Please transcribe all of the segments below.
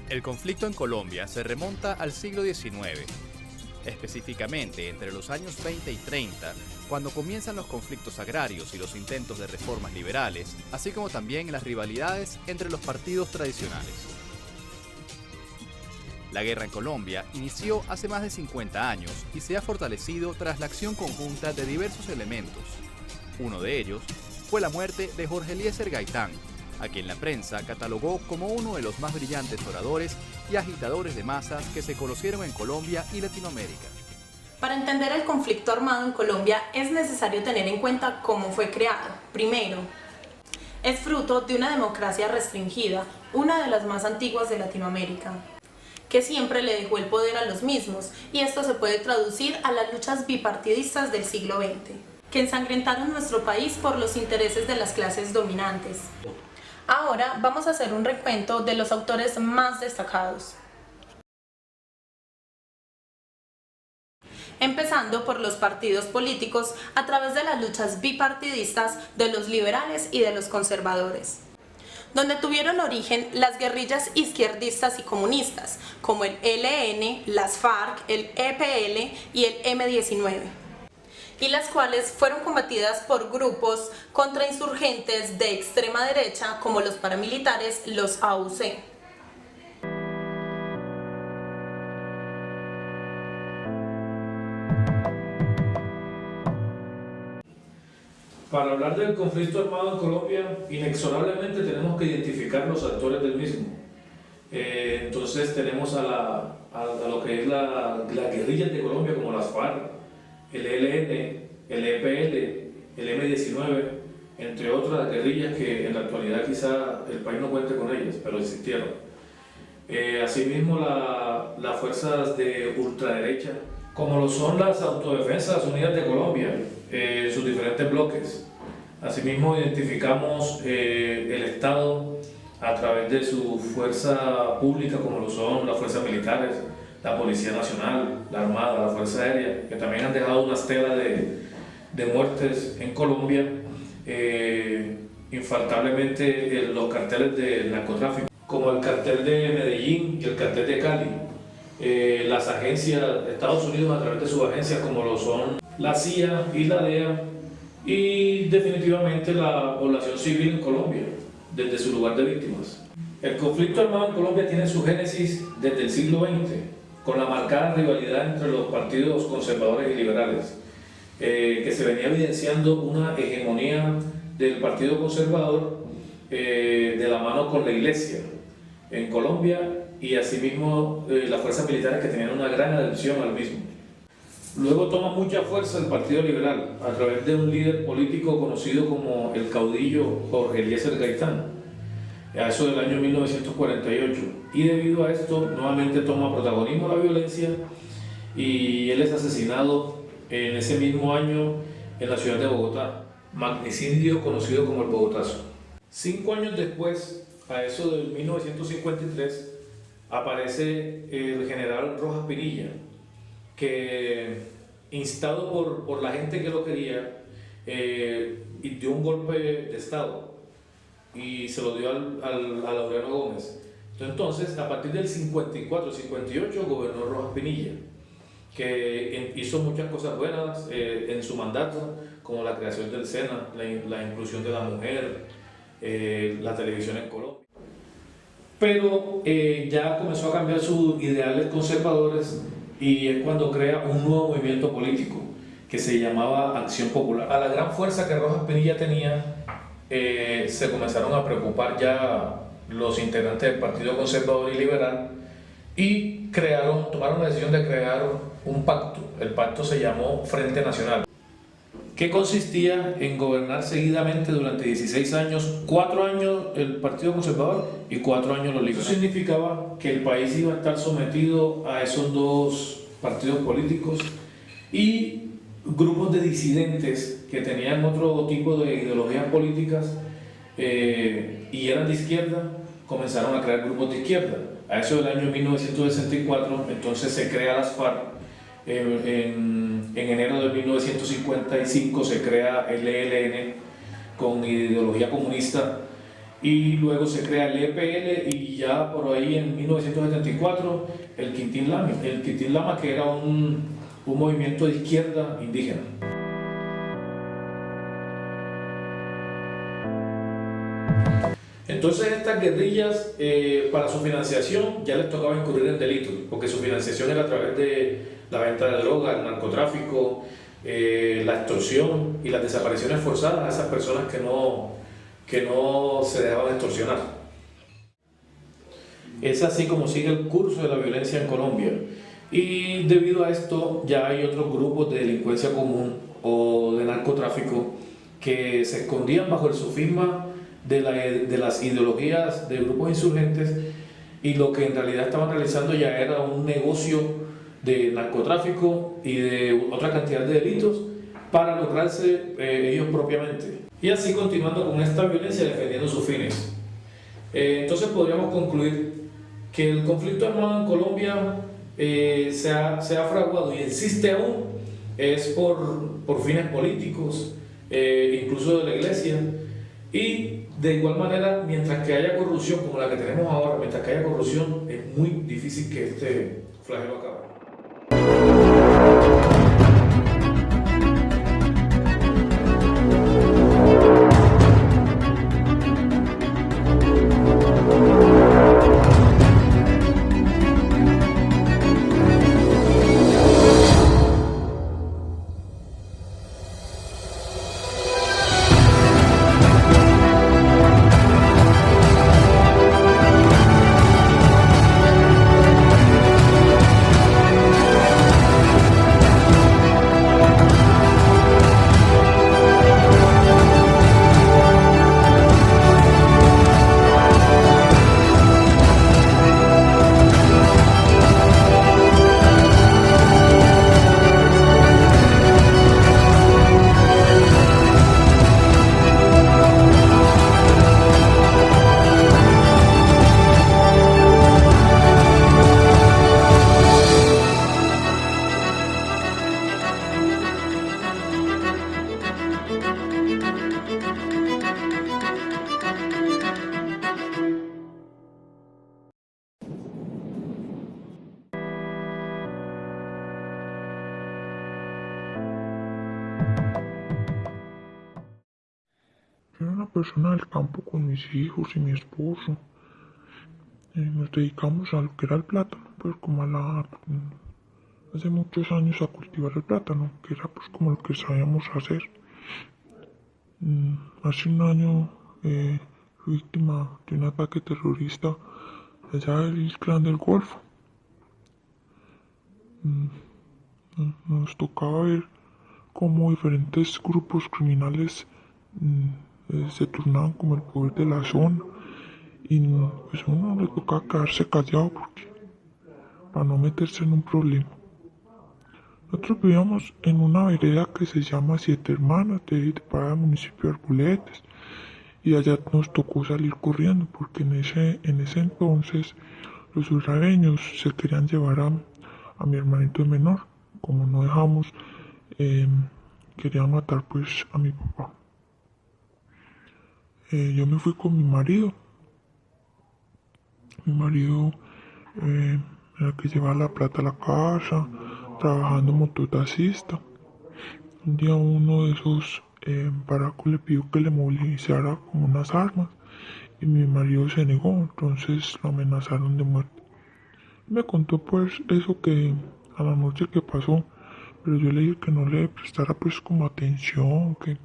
El conflicto en Colombia se remonta al siglo XIX, específicamente entre los años 20 y 30, cuando comienzan los conflictos agrarios y los intentos de reformas liberales, así como también las rivalidades entre los partidos tradicionales. La guerra en Colombia inició hace más de 50 años y se ha fortalecido tras la acción conjunta de diversos elementos. Uno de ellos fue la muerte de Jorge Eliezer Gaitán, a quien la prensa catalogó como uno de los más brillantes oradores y agitadores de masas que se conocieron en Colombia y Latinoamérica. Para entender el conflicto armado en Colombia es necesario tener en cuenta cómo fue creado. Primero, es fruto de una democracia restringida, una de las más antiguas de Latinoamérica, que siempre le dejó el poder a los mismos, y esto se puede traducir a las luchas bipartidistas del siglo XX, que ensangrentaron nuestro país por los intereses de las clases dominantes. Ahora vamos a hacer un recuento de los autores más destacados. Empezando por los partidos políticos a través de las luchas bipartidistas de los liberales y de los conservadores, donde tuvieron origen las guerrillas izquierdistas y comunistas, como el ELN, las FARC, el EPL y el M-19. Y las cuales fueron combatidas por grupos contrainsurgentes de extrema derecha como los paramilitares, los AUC. Para hablar del conflicto armado en Colombia, inexorablemente tenemos que identificar los actores del mismo. Entonces tenemos a lo que es la guerrilla de Colombia, como las FARC, el ELN, el EPL, el M-19, entre otras guerrillas que en la actualidad quizá el país no cuente con ellas, pero existieron. Asimismo, las fuerzas de ultraderecha, como lo son las Autodefensas Unidas de Colombia, en sus diferentes bloques. Asimismo, identificamos el Estado a través de su fuerza pública, como lo son las fuerzas militares, la Policía Nacional, la Armada, la Fuerza Aérea, que también han dejado una estela de muertes en Colombia, infaltablemente los carteles de narcotráfico, como el cartel de Medellín y el cartel de Cali, las agencias de Estados Unidos a través de sus agencias, como lo son la CIA y la DEA, y definitivamente la población civil en Colombia, desde su lugar de víctimas. El conflicto armado en Colombia tiene su génesis desde el siglo XX, con la marcada rivalidad entre los partidos conservadores y liberales, que se venía evidenciando una hegemonía del partido conservador de la mano con la Iglesia en Colombia, y asimismo las fuerzas militares, que tenían una gran adhesión al mismo. Luego toma mucha fuerza el Partido Liberal a través de un líder político conocido como el caudillo Jorge Eliezer Gaitán, a eso del año 1948, y debido a esto nuevamente toma protagonismo la violencia, y él es asesinado en ese mismo año en la ciudad de Bogotá, magnicidio conocido como el Bogotazo. 5 años después, a eso del 1953, aparece el general Rojas Pinilla, que, instado por la gente que lo quería, y dio un golpe de Estado y se lo dio a Laureano Gómez. Entonces, a partir del 54-58 gobernó Rojas Pinilla, que hizo muchas cosas buenas en su mandato, como la creación del SENA, la inclusión de la mujer, la televisión en Colombia. Pero ya comenzó a cambiar sus ideales conservadores, y es cuando crea un nuevo movimiento político que se llamaba Acción Popular. A la gran fuerza que Rojas Pinilla tenía, se comenzaron a preocupar ya los integrantes del Partido Conservador y Liberal, y tomaron la decisión de crear un pacto. El pacto se llamó Frente Nacional, que consistía en gobernar seguidamente durante 16 años, 4 años el Partido Conservador y 4 años los liberales. Eso significaba que el país iba a estar sometido a esos dos partidos políticos y grupos de disidentes que tenían otro tipo de ideologías políticas y eran de izquierda, comenzaron a crear grupos de izquierda. A eso del año 1964, entonces se crea las FARC. En enero de 1955 se crea el ELN con ideología comunista y luego se crea el EPL y ya por ahí en 1974 el Quintín Lama, que era un movimiento de izquierda indígena. Entonces estas guerrillas, para su financiación ya les tocaba incurrir en delitos, porque su financiación era a través de la venta de droga, el narcotráfico, la extorsión y las desapariciones forzadas a esas personas que no se dejaban extorsionar. Es así como sigue el curso de la violencia en Colombia. Y debido a esto ya hay otros grupos de delincuencia común o de narcotráfico que se escondían bajo el sofisma de las ideologías de grupos insurgentes, y lo que en realidad estaban realizando ya era un negocio de narcotráfico y de otra cantidad de delitos para lograrse ellos propiamente. Y así continuando con esta violencia defendiendo sus fines. Entonces podríamos concluir que el conflicto armado en Colombia se ha fraguado y existe aún es por fines políticos, incluso de la iglesia, y de igual manera, mientras que haya corrupción como la que tenemos ahora, mientras que haya corrupción, es muy difícil que este flagelo acabe. Yo era una persona del campo con mis hijos y mi esposo. Nos dedicamos a lo que era el plátano, pues como hace muchos años a cultivar el plátano, que era pues como lo que sabíamos hacer. Hace un año fui víctima de un ataque terrorista allá del Clan del Golfo. Nos tocaba ver cómo diferentes grupos criminales se turnaban como el poder de la zona, y pues a uno le tocaba quedarse callado para no meterse en un problema. Nosotros vivíamos en una vereda que se llama Siete Hermanas, para el municipio de Arboletes, y allá nos tocó salir corriendo porque en ese entonces los urrareños se querían llevar a mi hermanito menor. Como no dejamos, querían matar pues a mi papá. Yo me fui con mi marido. Mi marido era el que llevaba la plata a la casa, trabajando mototaxista. Un día uno de esos baracos le pidió que le movilizara como unas armas y mi marido se negó, entonces lo amenazaron de muerte. Me contó pues eso que a la noche que pasó, pero yo le dije que no le prestara pues como atención, que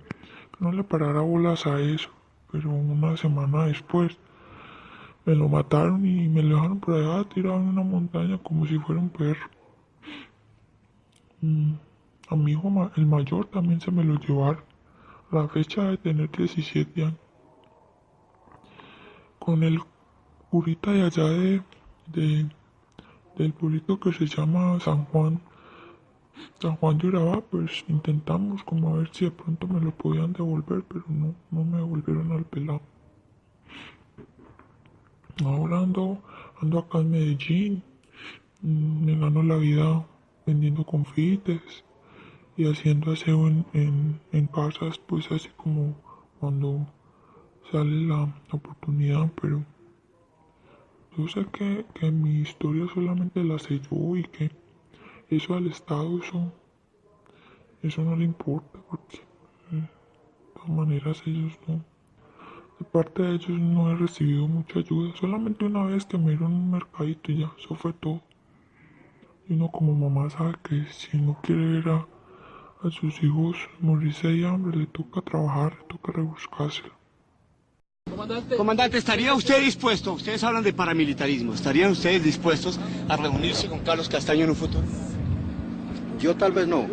no le parara bolas a eso. Pero una semana después me lo mataron y me lo dejaron por allá tirado en una montaña como si fuera un perro. A mi hijo, el mayor, también se me lo llevaron a la fecha de tener 17 años. Con el curita de allá del pueblito que se llama San Juan de Urabá, pues intentamos como a ver si de pronto me lo podían devolver, pero no me devolvieron al pelado. Ahora ando acá en Medellín, me gano la vida vendiendo confites y haciendo aseo en casas, pues así como cuando sale la oportunidad, pero yo sé que mi historia solamente la sé yo y que eso al Estado, eso no le importa, porque de todas maneras ellos no, de parte de ellos no he recibido mucha ayuda, solamente una vez que me dieron un mercadito y ya, eso fue todo. Y uno como mamá sabe que si no quiere ver a sus hijos morirse de hambre, le toca trabajar, le toca rebuscárselo. Comandante, ¿estaría usted dispuesto, ustedes hablan de paramilitarismo, ¿estarían ustedes dispuestos a reunirse con Carlos Castaño en un futuro? Yo tal vez no.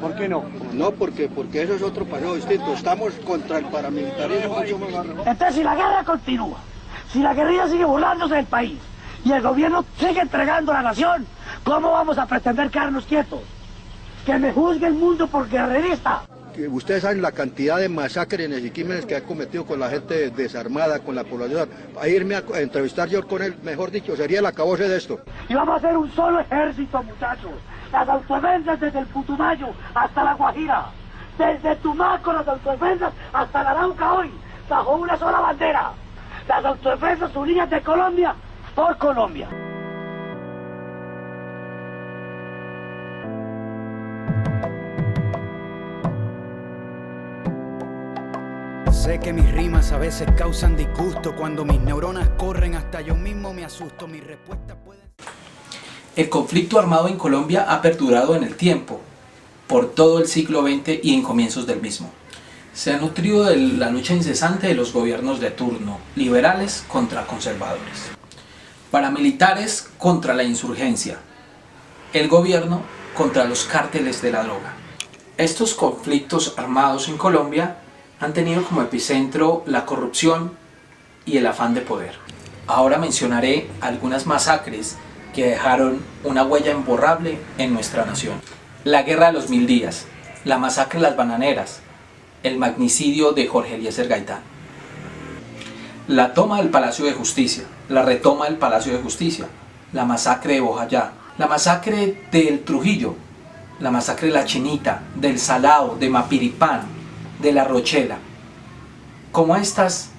¿Por qué no? No, porque eso es otro paneo distinto. Estamos contra el paramilitarismo. Entonces, si la guerra continúa, si la guerrilla sigue burlándose del país y el gobierno sigue entregando la nación, ¿cómo vamos a pretender quedarnos quietos? Que me juzgue el mundo por guerrerista. Ustedes saben la cantidad de masacres y crímenes que ha cometido con la gente desarmada, con la población. A irme a entrevistar yo con él, mejor dicho, sería el acabose de esto. Y vamos a hacer un solo ejército, muchachos. Las autodefensas desde el Putumayo hasta la Guajira. Desde Tumaco las autodefensas hasta la Arauca hoy, bajo una sola bandera. Las autodefensas unidas de Colombia por Colombia. Sé que mis rimas a veces causan disgusto. Cuando mis neuronas corren hasta yo mismo me asusto. Mis respuestas pueden... El conflicto armado en Colombia ha perdurado en el tiempo, por todo el siglo XX y en comienzos del mismo. Se ha nutrido de la lucha incesante de los gobiernos de turno, liberales contra conservadores, paramilitares contra la insurgencia, el gobierno contra los cárteles de la droga. Estos conflictos armados en Colombia han tenido como epicentro la corrupción y el afán de poder. Ahora mencionaré algunas masacres que dejaron una huella imborrable en nuestra nación. La Guerra de los 1000 días, la masacre de las bananeras, el magnicidio de Jorge Eliezer Gaitán. La toma del Palacio de Justicia, la retoma del Palacio de Justicia, la masacre de Bojayá, la masacre del Trujillo, la masacre de La Chinita, del Salao, de Mapiripán, de La Rochela. Como estas,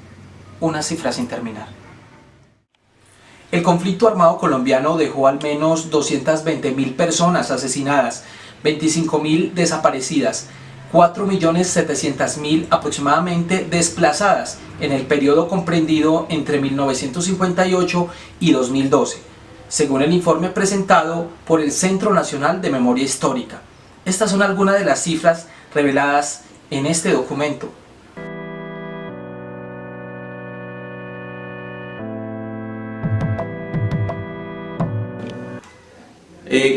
una cifra sin terminar. El conflicto armado colombiano dejó al menos 220.000 personas asesinadas, 25.000 desaparecidas, 4.700.000 aproximadamente desplazadas en el periodo comprendido entre 1958 y 2012, según el informe presentado por el Centro Nacional de Memoria Histórica. Estas son algunas de las cifras reveladas en este documento.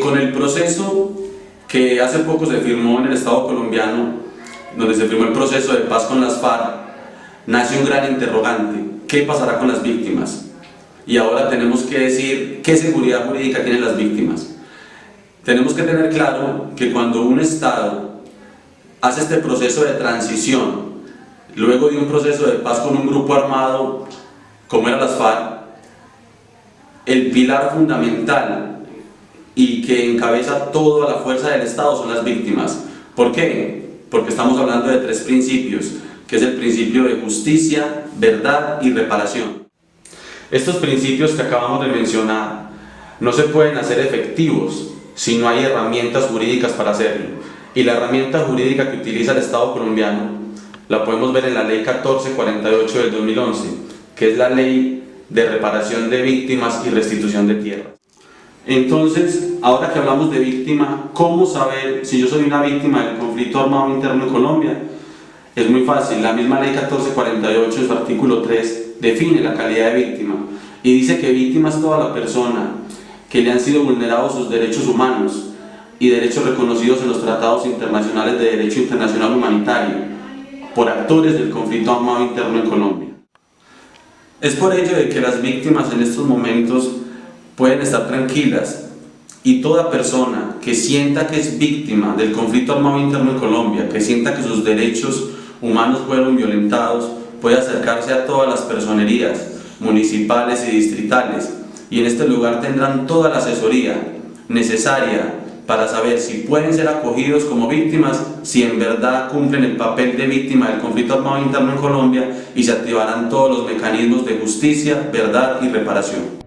Con el proceso que hace poco se firmó en el Estado colombiano, donde se firmó el proceso de paz con las FARC, nace un gran interrogante: ¿qué pasará con las víctimas? Y ahora tenemos que decir qué seguridad jurídica tienen las víctimas. Tenemos que tener claro que cuando un Estado hace este proceso de transición, luego de un proceso de paz con un grupo armado como eran las FARC, el pilar fundamental y que encabeza toda la fuerza del Estado son las víctimas. ¿Por qué? Porque estamos hablando de 3 principios, que es el principio de justicia, verdad y reparación. Estos principios que acabamos de mencionar no se pueden hacer efectivos si no hay herramientas jurídicas para hacerlo. Y la herramienta jurídica que utiliza el Estado colombiano la podemos ver en la Ley 1448 del 2011, que es la Ley de Reparación de Víctimas y Restitución de Tierras. Entonces, ahora que hablamos de víctima, ¿cómo saber si yo soy una víctima del conflicto armado interno en Colombia? Es muy fácil. La misma Ley 1448 en su artículo 3 define la calidad de víctima y dice que víctima es toda la persona que le han sido vulnerados sus derechos humanos y derechos reconocidos en los tratados internacionales de derecho internacional humanitario por actores del conflicto armado interno en Colombia. Es por ello de que las víctimas en estos momentos pueden estar tranquilas, y toda persona que sienta que es víctima del conflicto armado interno en Colombia, que sienta que sus derechos humanos fueron violentados, puede acercarse a todas las personerías municipales y distritales, y en este lugar tendrán toda la asesoría necesaria para saber si pueden ser acogidos como víctimas, si en verdad cumplen el papel de víctima del conflicto armado interno en Colombia, y se activarán todos los mecanismos de justicia, verdad y reparación.